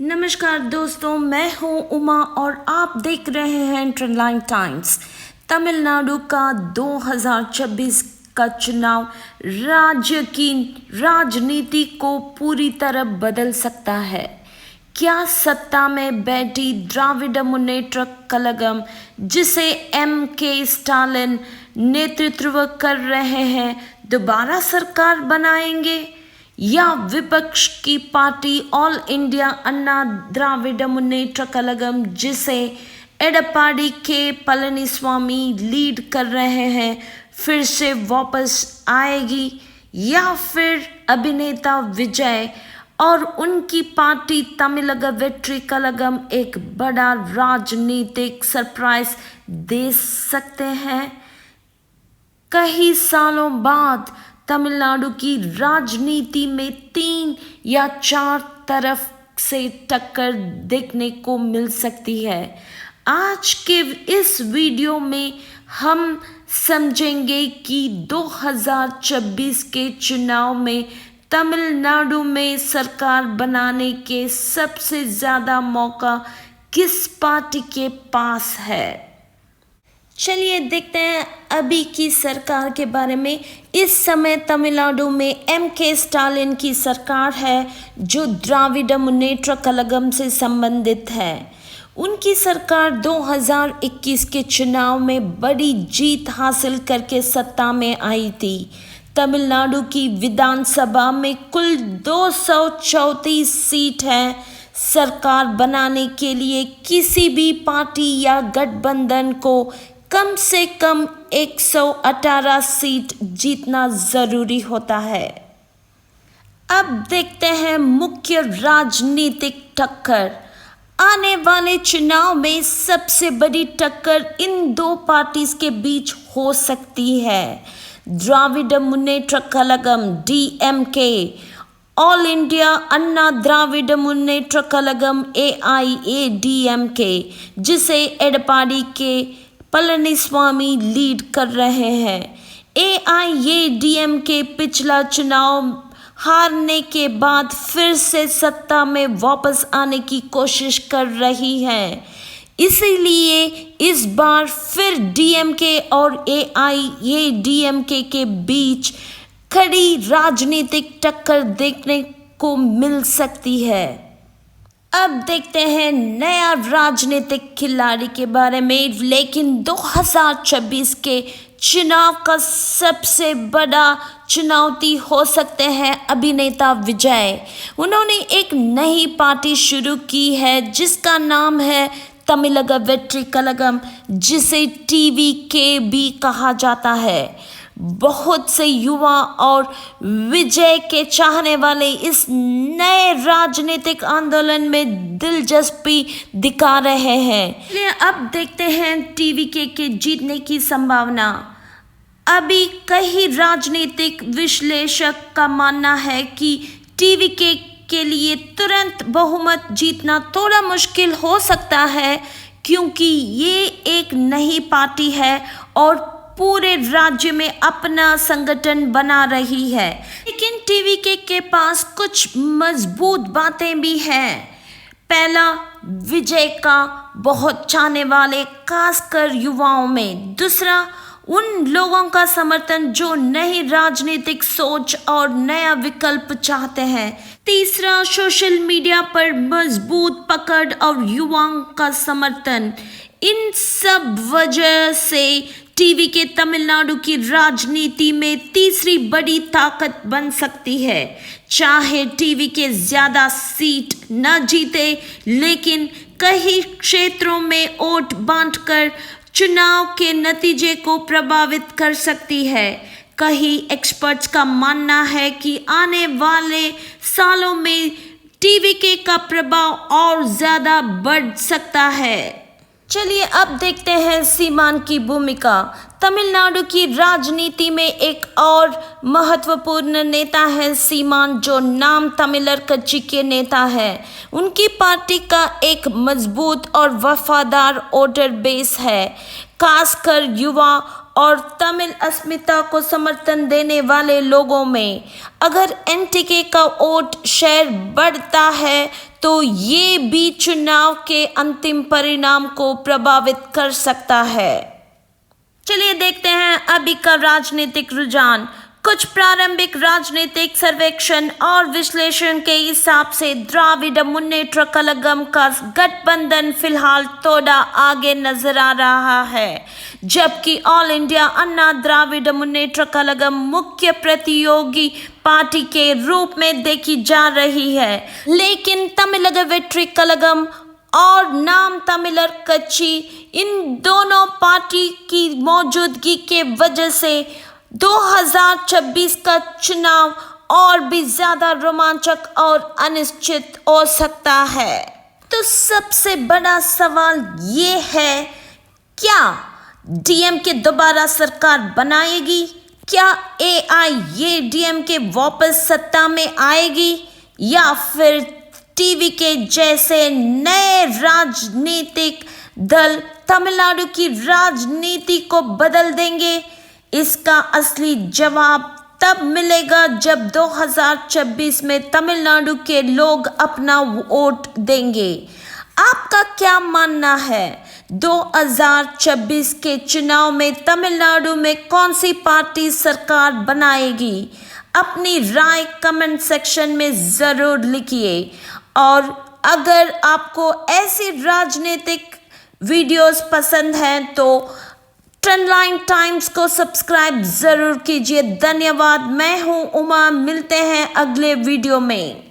नमस्कार दोस्तों, मैं हूं उमा और आप देख रहे हैं ट्रेंडलाइन टाइम्स। तमिलनाडु का 2026 का चुनाव राज्य की राजनीति को पूरी तरह बदल सकता है। क्या सत्ता में बैठी द्राविड मुन्नेत्र कलगम, जिसे के स्टालिन नेतृत्व कर रहे हैं, दोबारा सरकार बनाएंगे या विपक्ष की party all India Anna Dravida Munnetra कलगम, जिसे एडप्पाडी के पलनीस्वामी लीड कर रहे हैं, फिर से वापस आएगी या फिर अभिनेता विजय और उनकी पार्टी तमिलग वेट्री कलगम एक बड़ा राजनीतिक सरप्राइज दे सकते हैं। कई सालों बाद तमिलनाडु की राजनीति में 3 या 4 तरफ से टक्कर देखने को मिल सकती है। आज के इस वीडियो में हम समझेंगे कि 2026 के चुनाव में तमिलनाडु में सरकार बनाने के सबसे ज़्यादा मौका किस पार्टी के पास है। चलिए देखते हैं अभी की सरकार के बारे में। इस समय तमिलनाडु में के स्टालिन की सरकार है, जो द्राविड मुन्नेत्र कलगम से संबंधित है। उनकी सरकार 2021 के चुनाव में बड़ी जीत हासिल करके सत्ता में आई थी। तमिलनाडु की विधानसभा में कुल 234 सीट है। सरकार बनाने के लिए किसी भी पार्टी या गठबंधन को कम से कम 118 सीट जीतना जरूरी होता है। अब देखते हैं मुख्य राजनीतिक टक्कर। आने वाले चुनाव में सबसे बड़ी टक्कर इन दो पार्टीज के बीच हो सकती है। Dravida Munnetra Kazhagam DMK, all India Anna Dravida Munnetra Kazhagam AIADMK, जिसे एडप्पाडी के पलनीस्वामी लीड कर रहे हैं। AIADMK पिछला चुनाव हारने के बाद फिर से सत्ता में वापस आने की कोशिश कर रही है, इसीलिए इस बार फिर DMK और AIADMK के बीच कड़ी राजनीतिक टक्कर देखने को मिल सकती है। अब देखते हैं नया राजनीतिक खिलाड़ी के बारे में। लेकिन 2026 के चुनाव का सबसे बड़ा चुनौती हो सकते हैं अभिनेता विजय। उन्होंने एक नई पार्टी शुरू की है जिसका नाम है तमिलग वेट्री कलगम, जिसे TVK भी कहा जाता है। बहुत से युवा और विजय के चाहने वाले इस नए राजनीतिक आंदोलन में दिलचस्पी दिखा रहे हैं। इसलिए अब देखते हैं TVK के जीतने की संभावना। अभी कई राजनीतिक विश्लेषक का मानना है कि TVK के लिए तुरंत बहुमत जीतना थोड़ा मुश्किल हो सकता है, क्योंकि ये एक नई पार्टी है और पूरे राज्य में अपना संगठन बना रही है। लेकिन TVK के पास कुछ मजबूत बातें भी हैं। पहला, विजय का बहुत चाहने वाले खासकर युवाओं में। दूसरा, उन लोगों का समर्थन जो नई राजनीतिक सोच और नया विकल्प चाहते हैं। तीसरा, सोशल मीडिया पर मजबूत पकड़ और युवाओं का समर्थन। इन सब वजह से TVK तमिलनाडु की राजनीति में तीसरी बड़ी ताकत बन सकती है। चाहे TVK ज्यादा सीट न जीते, लेकिन कई क्षेत्रों में वोट बांटकर चुनाव के नतीजे को प्रभावित कर सकती है। कई एक्सपर्ट्स का मानना है कि आने वाले सालों में TVK का प्रभाव और ज्यादा बढ़ सकता है। चलिए अब देखते हैं सीमान की भूमिका। तमिलनाडु की राजनीति में एक और महत्वपूर्ण नेता है सीमान, जो नाम तमिलर कच्ची के नेता है। उनकी पार्टी का एक मजबूत और वफादार वोटर बेस है, खासकर युवा और तमिल अस्मिता को समर्थन देने वाले लोगों में। अगर NTK का वोट शेयर बढ़ता है तो ये भी चुनाव के अंतिम परिणाम को प्रभावित कर सकता है। चलिए देखते हैं अभी का राजनीतिक रुझान। कुछ प्रारंभिक राजनीतिक सर्वेक्षण और विश्लेषण के हिसाब से द्राविड मुन्नेत्र कलगम का गठबंधन फिलहाल थोड़ा आगे नजर आ रहा है, जबकि ऑल इंडिया अन्ना द्राविड मुन्नेत्र कलगम मुख्य प्रतियोगी पार्टी के रूप में देखी जा रही है। लेकिन तमिलग वेट्री कलगम और नाम तमिलर कच्ची, इन दोनों पार्टी की मौजूदगी के वजह से 2026 का चुनाव और भी ज्यादा रोमांचक और अनिश्चित हो सकता है। तो सबसे बड़ा सवाल ये है, क्या डीएमके दोबारा सरकार बनाएगी? क्या एआईएडीएमके वापस सत्ता में आएगी, या फिर टीवी के जैसे नए राजनीतिक दल तमिलनाडु की राजनीति को बदल देंगे? इसका असली जवाब तब मिलेगा जब 2026 में तमिलनाडु के लोग अपना वोट देंगे। आपका क्या मानना है? 2026 के चुनाव में तमिलनाडु में कौन सी पार्टी सरकार बनाएगी? अपनी राय कमेंट सेक्शन में ज़रूर लिखिए। और अगर आपको ऐसी राजनीतिक वीडियोस पसंद हैं तो ट्रेंडलाइन टाइम्स को सब्सक्राइब जरूर कीजिए। धन्यवाद। मैं हूं उमा, मिलते हैं अगले वीडियो में।